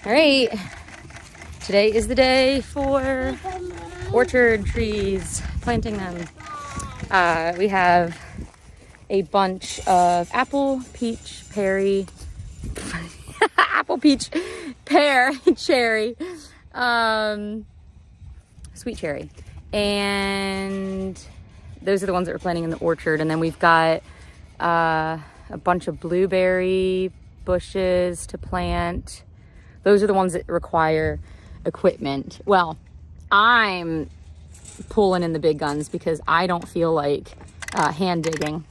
All right, today is the day for orchard trees, planting them. We have a bunch of apple, peach, pear, cherry, sweet cherry. And those are the ones that we're planting in the orchard. And then we've got a bunch of blueberry bushes to plant. Those are the ones that require equipment. Well, I'm pulling in the big guns because I don't feel like hand digging.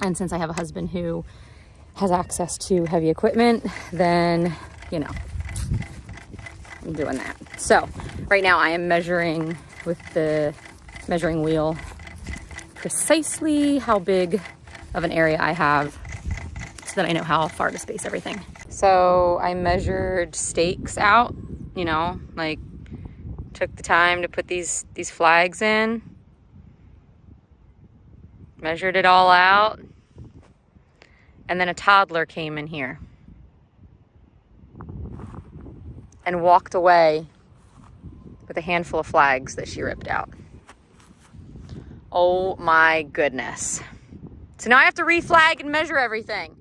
And since I have a husband who has access to heavy equipment, then, you know, I'm doing that. So right now I am measuring with the measuring wheel precisely how big of an area I have so that I know how far to space everything. So I measured stakes out, you know, like took the time to put these flags in, measured it all out, and then a toddler came in here and walked away with a handful of flags that she ripped out. Oh my goodness. So now I have to reflag and measure everything.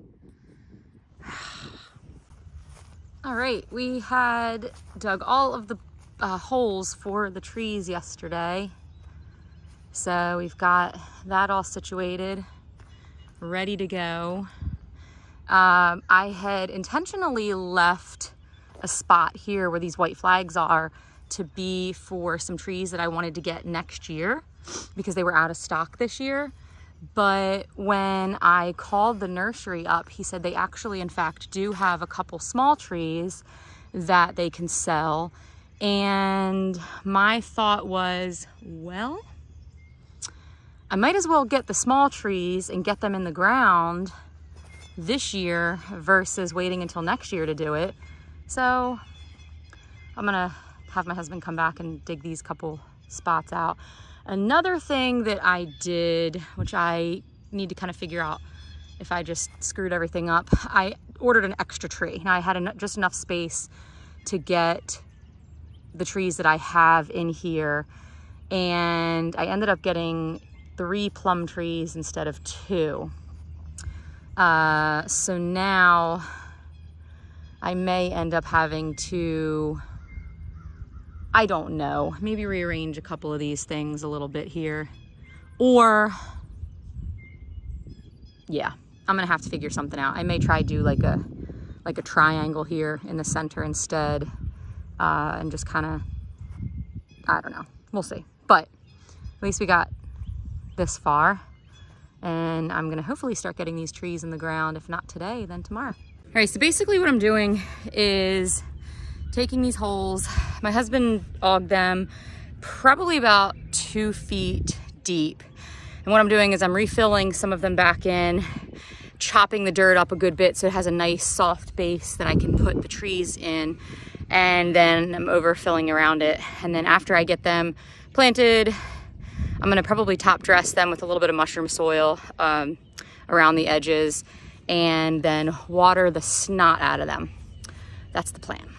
All right, we had dug all of the holes for the trees yesterday. So we've got that all situated, ready to go. I had intentionally left a spot here where these white flags are to be for some trees that I wanted to get next year because they were out of stock this year. But when I called the nursery up, he said they actually, in fact, do have a couple small trees that they can sell. And my thought was, well, I might as well get the small trees and get them in the ground this year versus waiting until next year to do it. So I'm gonna have my husband come back and dig these couple spots out. Another thing that I did, which I need to kind of figure out if I just screwed everything up, I ordered an extra tree. Now I had just enough space to get the trees that I have in here, and I ended up getting 3 plum trees instead of 2. So now I may end up having to, I don't know, maybe rearrange a couple of these things a little bit here. Or, yeah, I'm gonna have to figure something out. I may try do like a triangle here in the center instead, and just kind of, I don't know, we'll see. But at least we got this far, and I'm gonna hopefully start getting these trees in the ground. If not today, then tomorrow. All right, so basically what I'm doing is taking these holes. My husband auged them probably about 2 feet deep. And what I'm doing is I'm refilling some of them back in, chopping the dirt up a good bit so it has a nice soft base that I can put the trees in. And then I'm overfilling around it. And then after I get them planted, I'm gonna probably top dress them with a little bit of mushroom soil around the edges, and then water the snot out of them. That's the plan.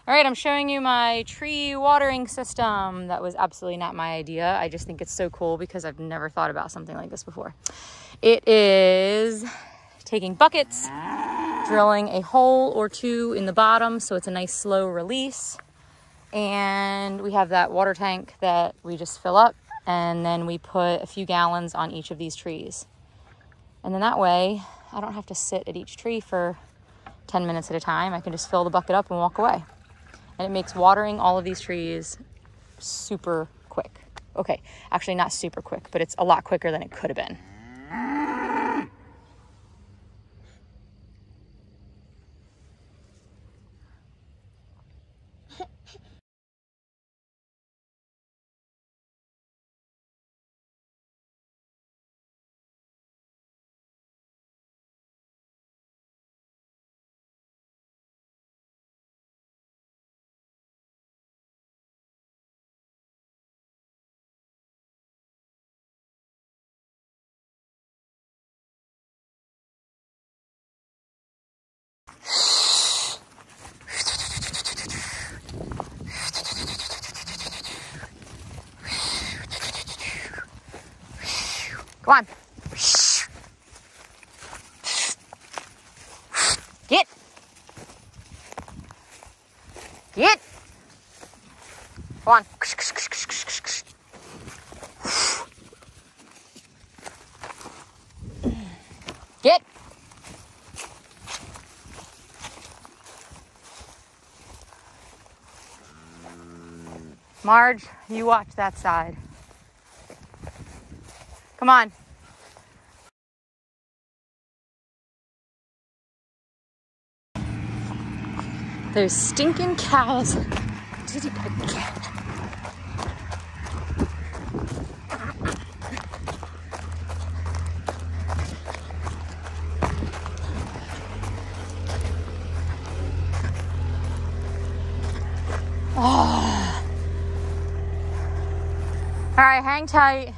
All right, I'm showing you my tree watering system. That was absolutely not my idea. I just think it's so cool because I've never thought about something like this before. It is taking buckets, drilling a hole or two in the bottom so it's a nice slow release. And we have that water tank that we just fill up, and then we put a few gallons on each of these trees. And then that way, I don't have to sit at each tree for 10 minutes at a time. I can just fill the bucket up and walk away. And it makes watering all of these trees super quick. Okay, actually not super quick, but it's a lot quicker than it could have been. Come on. Get. Get. Come on. Get. Marge, you watch that side. Come on. Those stinking cows. Oh. All right, hang tight.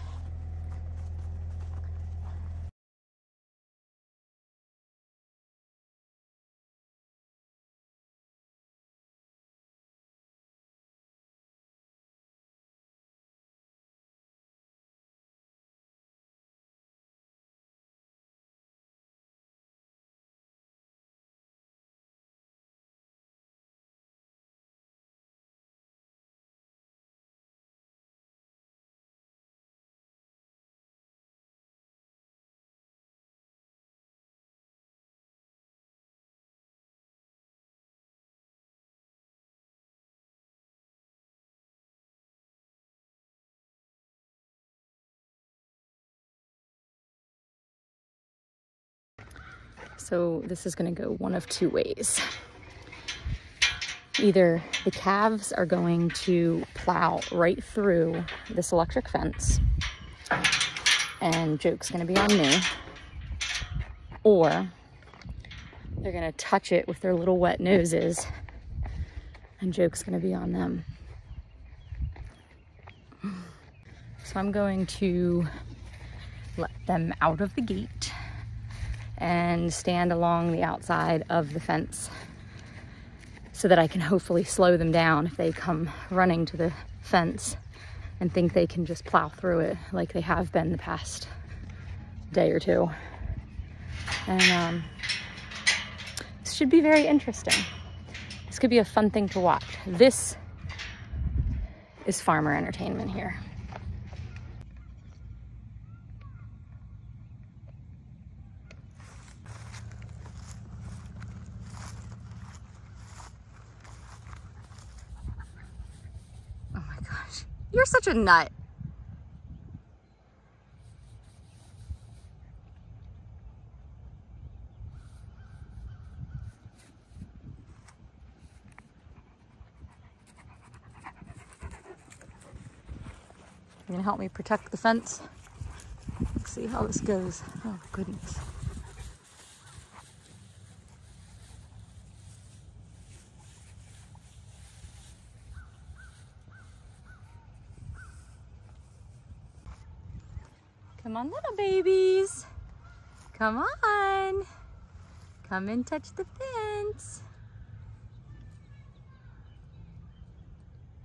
So this is going to go one of two ways. Either the calves are going to plow right through this electric fence and joke's going to be on me, or they're going to touch it with their little wet noses and joke's going to be on them. So I'm going to let them out of the gate and stand along the outside of the fence so that I can hopefully slow them down if they come running to the fence and think they can just plow through it like they have been the past day or two. And this should be very interesting. This could be a fun thing to watch. This is farmer entertainment here. You're such a nut. You gonna help me protect the fence? Let's see how this goes. Oh, goodness. Come on, little babies. Come on. Come and touch the fence.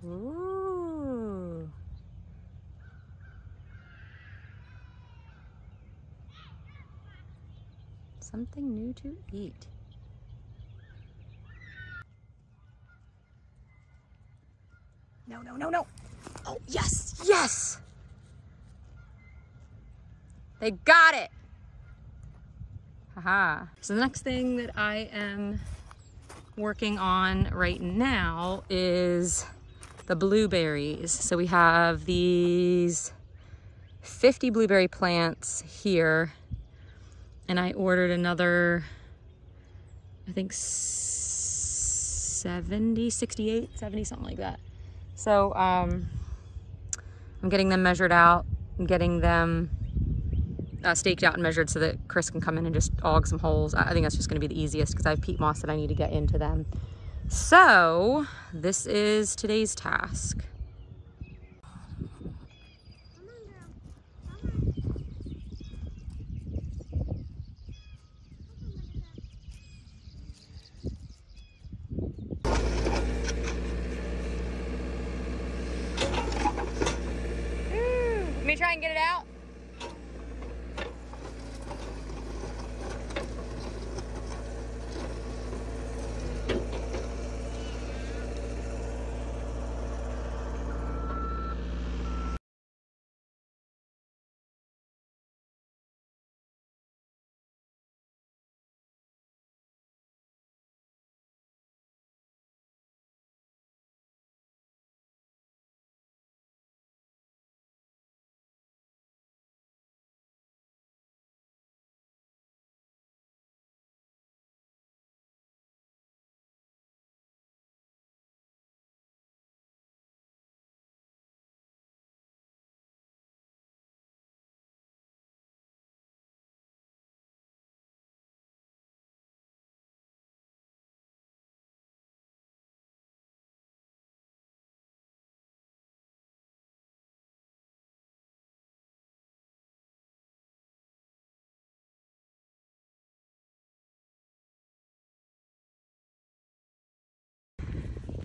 Ooh. Something new to eat. No, no, no, no. Oh, yes, yes. They got it. Haha. So the next thing that I am working on right now is the blueberries. So we have these 50 blueberry plants here, and I ordered another, I think 70, 68, 70, something like that. So I'm getting them measured out and getting them staked out and measured so that Chris can come in and just aug some holes. I think that's just going to be the easiest because I have peat moss that I need to get into them. So this is today's task. Let me try and get it out.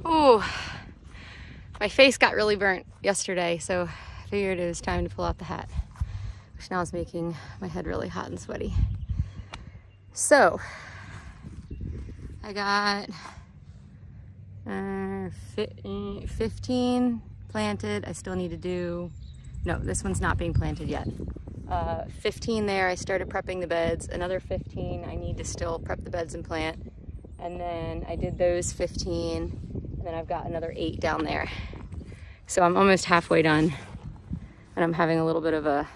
Oh, my face got really burnt yesterday, so I figured it was time to pull out the hat, which now is making my head really hot and sweaty. So I got 15 planted. I still need to do, no, this one's not being planted yet. 15 there, I started prepping the beds. Another 15, I need to still prep the beds and plant. And then I did those 15, and then I've got another 8 down there. So I'm almost halfway done, and I'm having a little bit of a,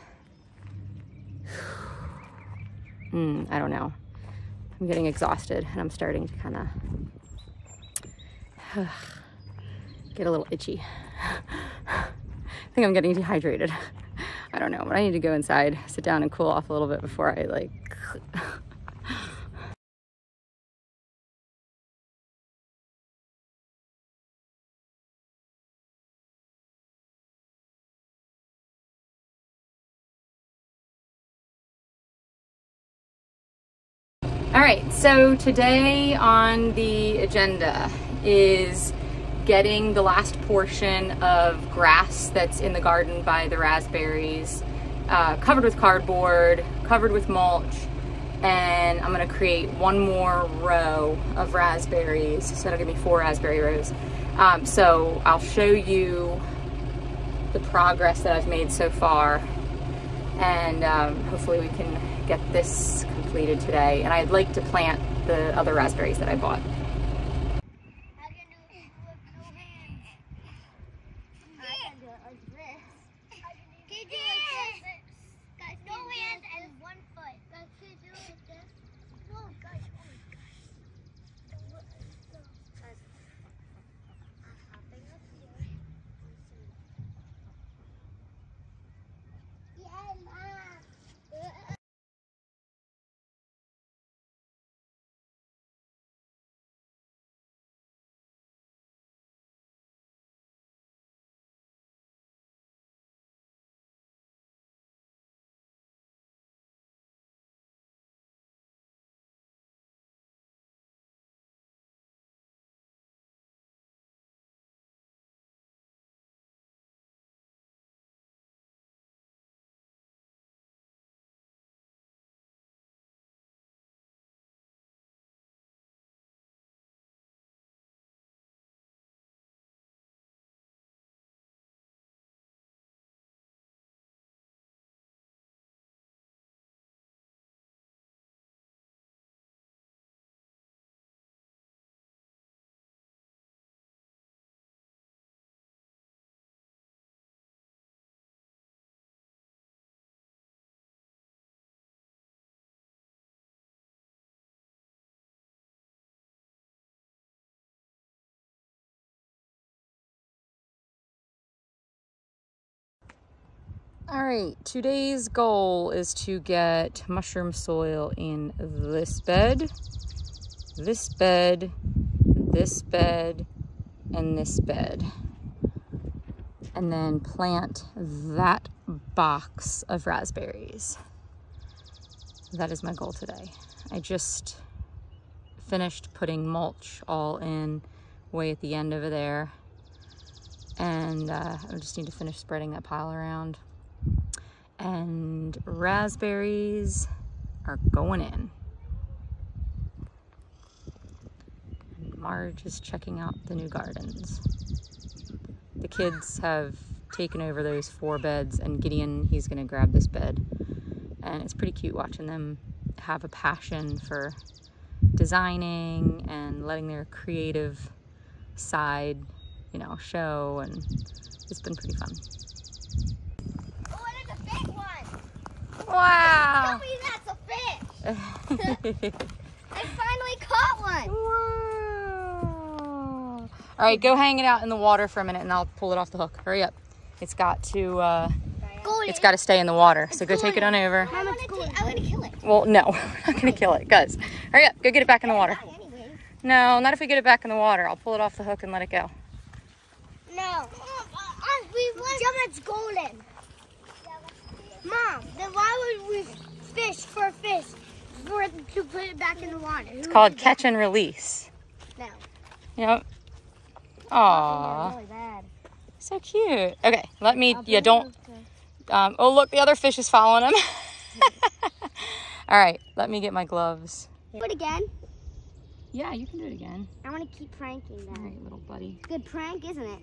I don't know. I'm getting exhausted, and I'm starting to kind of get a little itchy. I think I'm getting dehydrated. I don't know, but I need to go inside, sit down and cool off a little bit before I like. All right, so today on the agenda is getting the last portion of grass that's in the garden by the raspberries covered with cardboard, covered with mulch, and I'm gonna create one more row of raspberries, so that'll give me 4 raspberry rows. So I'll show you the progress that I've made so far, and hopefully we can get this completed today. And I'd like to plant the other raspberries that I bought. All right, today's goal is to get mushroom soil in this bed, this bed, this bed, and this bed. And then plant that box of raspberries. That is my goal today. I just finished putting mulch all in way at the end over there. And I just need to finish spreading that pile around. And raspberries are going in. And Marge is checking out the new gardens. The kids have taken over those 4 beds, and Gideon, he's gonna grab this bed. And it's pretty cute watching them have a passion for designing and letting their creative side, you know, show, and it's been pretty fun. Wow! Tell me that's a fish! I finally caught one! Wow! Alright, go hang it out in the water for a minute and I'll pull it off the hook. Hurry up. It's got to stay in the water. So go take it on over. I want to kill it. Well, no, we're not going to kill it. Guys, hurry up. Go get it back in the water. No, not if we get it back in the water. I'll pull it off the hook and let it go. No. It's golden. Mom, then why would we fish for fish to put it back in the water? It's called catch and release. No. Yep. Aww. Really bad. So cute. Okay, let me, don't. Oh, look, the other fish is following him. All right, let me get my gloves. Do it again? Yeah, you can do it again. I want to keep pranking that. All right, little buddy. Good prank, isn't it?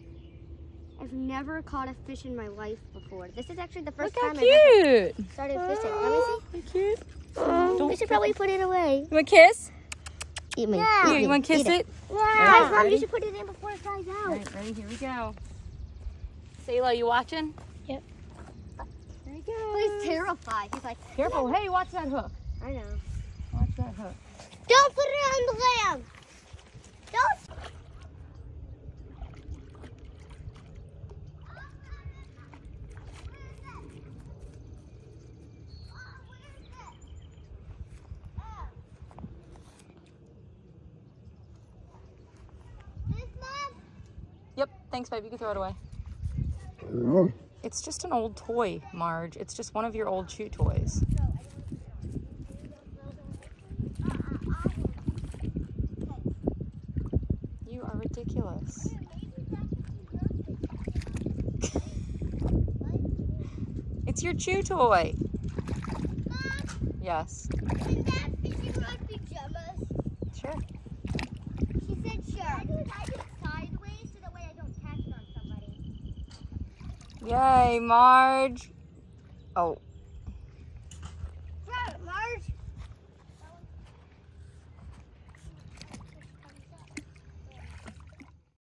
I've never caught a fish in my life before. This is actually the first Look how time cute. I've ever started fishing. Let me see. Cute. We should probably put it away. You want a kiss? Eat me. Yeah. You want to kiss it? Yeah. Mom, ready? you should put it in before it dries out. All right, ready? Here we go. Sayla, you watching? Yep. There you go. Oh, he's terrified. He's like, Careful. Hey, watch that hook. I know. Watch that hook. Don't put it on the lamb. Don't. Yep. Thanks, babe. You can throw it away. It's just an old toy, Marge. It's just one of your old chew toys. You are ridiculous. It's your chew toy. Yes. Can that fishing rod be pajamas? Sure. She said sure. I do it sideways so that way I don't catch it on somebody. Yay, Marge. Oh,